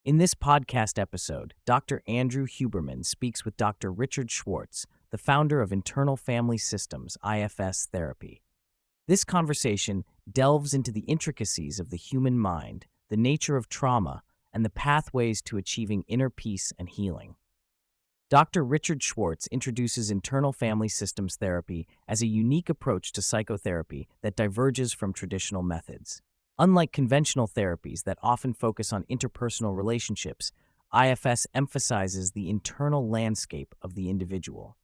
In this podcast episode, Dr. Andrew Huberman speaks with Dr. Richard Schwartz, the founder of Internal Family Systems, IFS therapy. This conversation delves into the intricacies of the human mind, the nature of trauma, and the pathways to achieving inner peace and healing. Dr. Richard Schwartz introduces internal family systems therapy as a unique approach to psychotherapy that diverges from traditional methods. Unlike conventional therapies that often focus on interpersonal relationships, IFS emphasizes the internal landscape of the individual.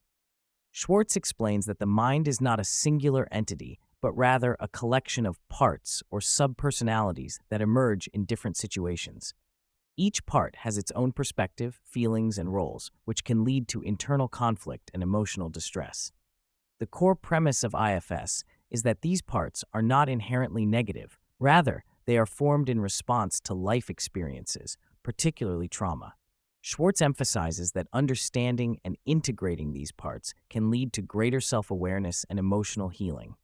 Schwartz explains that the mind is not a singular entity, but rather a collection of parts or subpersonalities that emerge in different situations. Each part has its own perspective, feelings, and roles, which can lead to internal conflict and emotional distress. The core premise of IFS is that these parts are not inherently negative. Rather, they are formed in response to life experiences, particularly trauma. Schwartz emphasizes that understanding and integrating these parts can lead to greater self-awareness and emotional healing.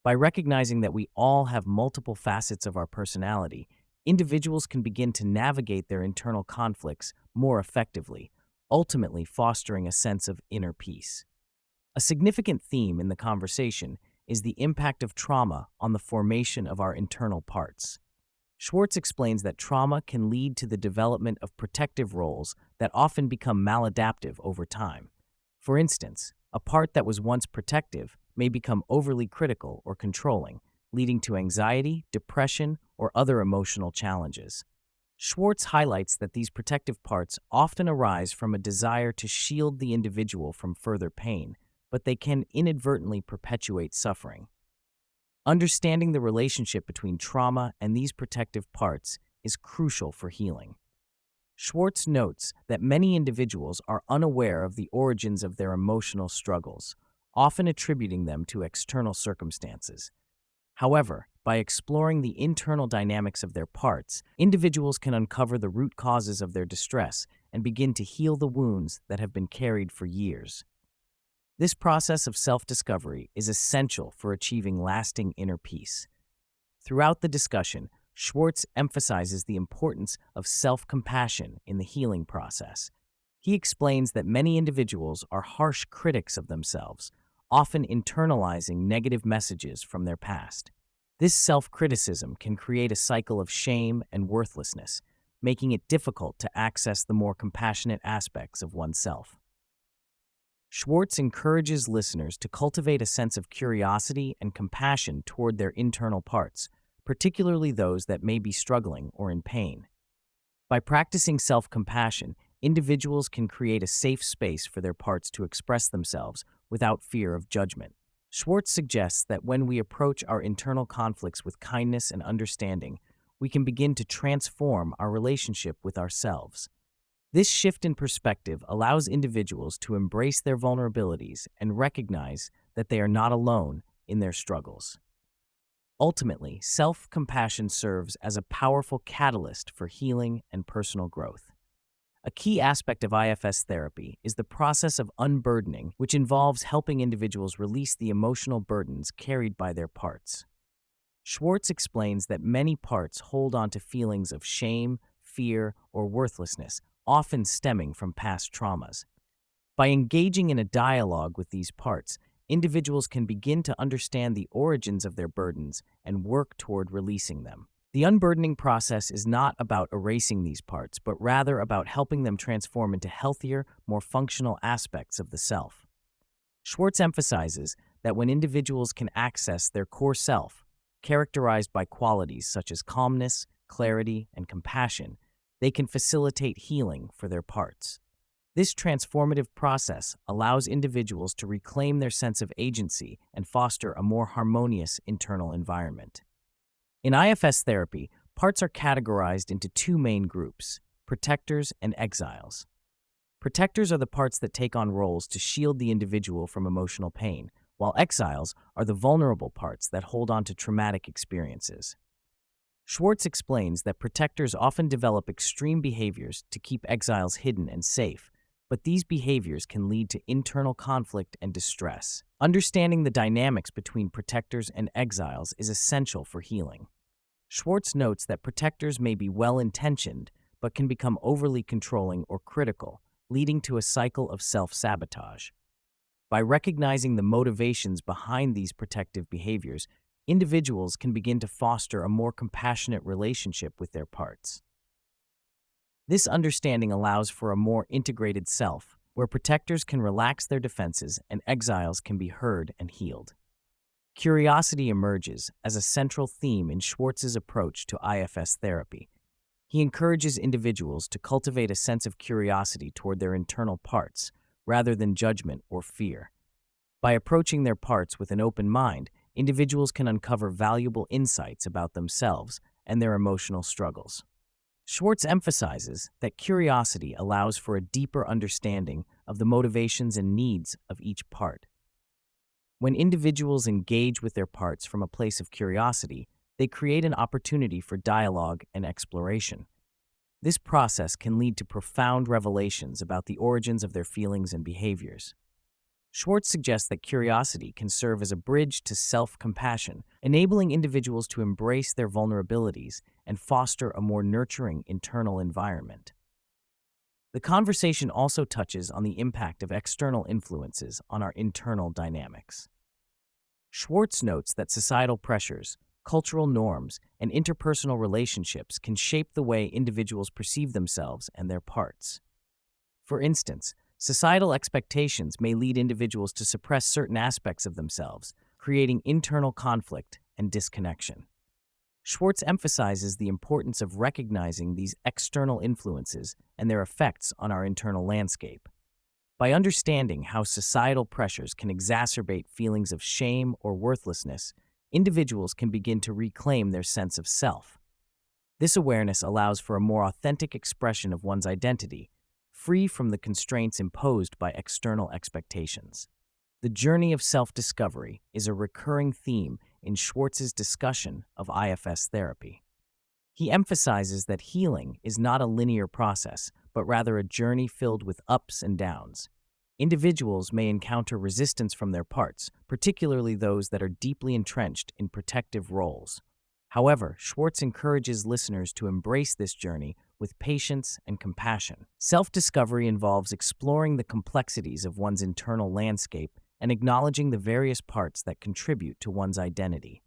By recognizing that we all have multiple facets of our personality, individuals can begin to navigate their internal conflicts more effectively, ultimately fostering a sense of inner peace. A significant theme in the conversation is the impact of trauma on the formation of our internal parts. Schwartz explains that trauma can lead to the development of protective roles that often become maladaptive over time. For instance, a part that was once protective may become overly critical or controlling, leading to anxiety, depression, or other emotional challenges. Schwartz highlights that these protective parts often arise from a desire to shield the individual from further pain, but they can inadvertently perpetuate suffering. Understanding the relationship between trauma and these protective parts is crucial for healing. Schwartz notes that many individuals are unaware of the origins of their emotional struggles, often attributing them to external circumstances. However, by exploring the internal dynamics of their parts, individuals can uncover the root causes of their distress and begin to heal the wounds that have been carried for years. This process of self-discovery is essential for achieving lasting inner peace. Throughout the discussion, Schwartz emphasizes the importance of self-compassion in the healing process. He explains that many individuals are harsh critics of themselves, often internalizing negative messages from their past. This self-criticism can create a cycle of shame and worthlessness, making it difficult to access the more compassionate aspects of oneself. Schwartz encourages listeners to cultivate a sense of curiosity and compassion toward their internal parts, particularly those that may be struggling or in pain. By practicing self-compassion, individuals can create a safe space for their parts to express themselves without fear of judgment. Schwartz suggests that when we approach our internal conflicts with kindness and understanding, we can begin to transform our relationship with ourselves. This shift in perspective allows individuals to embrace their vulnerabilities and recognize that they are not alone in their struggles. Ultimately, self-compassion serves as a powerful catalyst for healing and personal growth. A key aspect of IFS therapy is the process of unburdening, which involves helping individuals release the emotional burdens carried by their parts. Schwartz explains that many parts hold on to feelings of shame, fear, or worthlessness, often stemming from past traumas. By engaging in a dialogue with these parts, individuals can begin to understand the origins of their burdens and work toward releasing them. The unburdening process is not about erasing these parts, but rather about helping them transform into healthier, more functional aspects of the self. Schwartz emphasizes that when individuals can access their core self, characterized by qualities such as calmness, clarity, and compassion, they can facilitate healing for their parts. This transformative process allows individuals to reclaim their sense of agency and foster a more harmonious internal environment. In IFS therapy, parts are categorized into two main groups: protectors and exiles. Protectors are the parts that take on roles to shield the individual from emotional pain, while exiles are the vulnerable parts that hold on to traumatic experiences. Schwartz explains that protectors often develop extreme behaviors to keep exiles hidden and safe, but these behaviors can lead to internal conflict and distress. Understanding the dynamics between protectors and exiles is essential for healing. Schwartz notes that protectors may be well-intentioned, but can become overly controlling or critical, leading to a cycle of self-sabotage. By recognizing the motivations behind these protective behaviors, individuals can begin to foster a more compassionate relationship with their parts. This understanding allows for a more integrated self, where protectors can relax their defenses and exiles can be heard and healed. Curiosity emerges as a central theme in Schwartz's approach to IFS therapy. He encourages individuals to cultivate a sense of curiosity toward their internal parts, rather than judgment or fear. By approaching their parts with an open mind, individuals can uncover valuable insights about themselves and their emotional struggles. Schwartz emphasizes that curiosity allows for a deeper understanding of the motivations and needs of each part. When individuals engage with their parts from a place of curiosity, they create an opportunity for dialogue and exploration. This process can lead to profound revelations about the origins of their feelings and behaviors. Schwartz suggests that curiosity can serve as a bridge to self-compassion, enabling individuals to embrace their vulnerabilities and foster a more nurturing internal environment. The conversation also touches on the impact of external influences on our internal dynamics. Schwartz notes that societal pressures, cultural norms, and interpersonal relationships can shape the way individuals perceive themselves and their parts. For instance, societal expectations may lead individuals to suppress certain aspects of themselves, creating internal conflict and disconnection. Schwartz emphasizes the importance of recognizing these external influences and their effects on our internal landscape. By understanding how societal pressures can exacerbate feelings of shame or worthlessness, individuals can begin to reclaim their sense of self. This awareness allows for a more authentic expression of one's identity, free from the constraints imposed by external expectations. The journey of self-discovery is a recurring theme in Schwartz's discussion of IFS therapy. He emphasizes that healing is not a linear process, but rather a journey filled with ups and downs. Individuals may encounter resistance from their parts, particularly those that are deeply entrenched in protective roles. However, Schwartz encourages listeners to embrace this journey with patience and compassion. Self-discovery involves exploring the complexities of one's internal landscape and acknowledging the various parts that contribute to one's identity.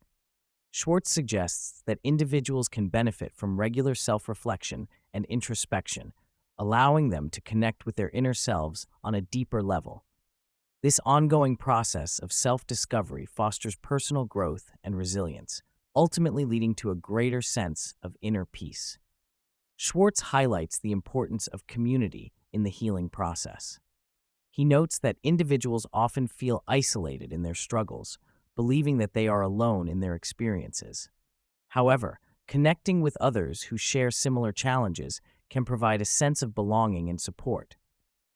Schwartz suggests that individuals can benefit from regular self-reflection and introspection, allowing them to connect with their inner selves on a deeper level. This ongoing process of self-discovery fosters personal growth and resilience, ultimately leading to a greater sense of inner peace. Schwartz highlights the importance of community in the healing process. He notes that individuals often feel isolated in their struggles, believing that they are alone in their experiences. However, connecting with others who share similar challenges can provide a sense of belonging and support.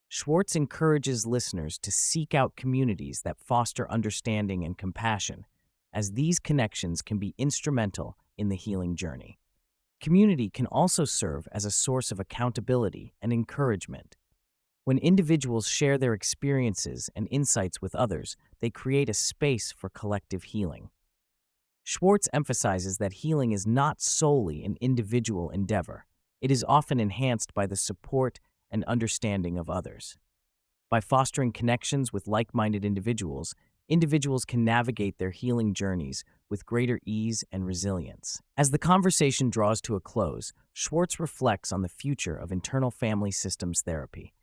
Schwartz encourages listeners to seek out communities that foster understanding and compassion, as these connections can be instrumental in the healing journey. Community can also serve as a source of accountability and encouragement. When individuals share their experiences and insights with others, they create a space for collective healing. Schwartz emphasizes that healing is not solely an individual endeavor. It is often enhanced by the support and understanding of others. By fostering connections with like-minded individuals, individuals can navigate their healing journeys with greater ease and resilience. As the conversation draws to a close, Schwartz reflects on the future of internal family systems therapy.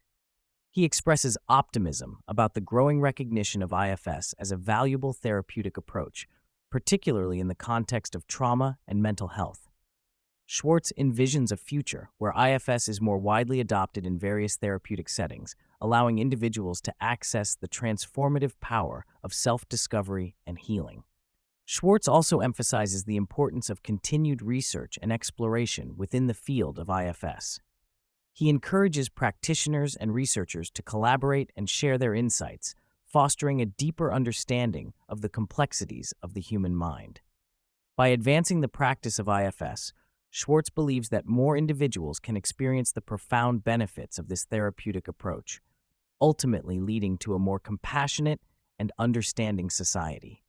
He expresses optimism about the growing recognition of IFS as a valuable therapeutic approach, particularly in the context of trauma and mental health. Schwartz envisions a future where IFS is more widely adopted in various therapeutic settings, allowing individuals to access the transformative power of self-discovery and healing. Schwartz also emphasizes the importance of continued research and exploration within the field of IFS. He encourages practitioners and researchers to collaborate and share their insights, fostering a deeper understanding of the complexities of the human mind. By advancing the practice of IFS, Schwartz believes that more individuals can experience the profound benefits of this therapeutic approach, ultimately leading to a more compassionate and understanding society.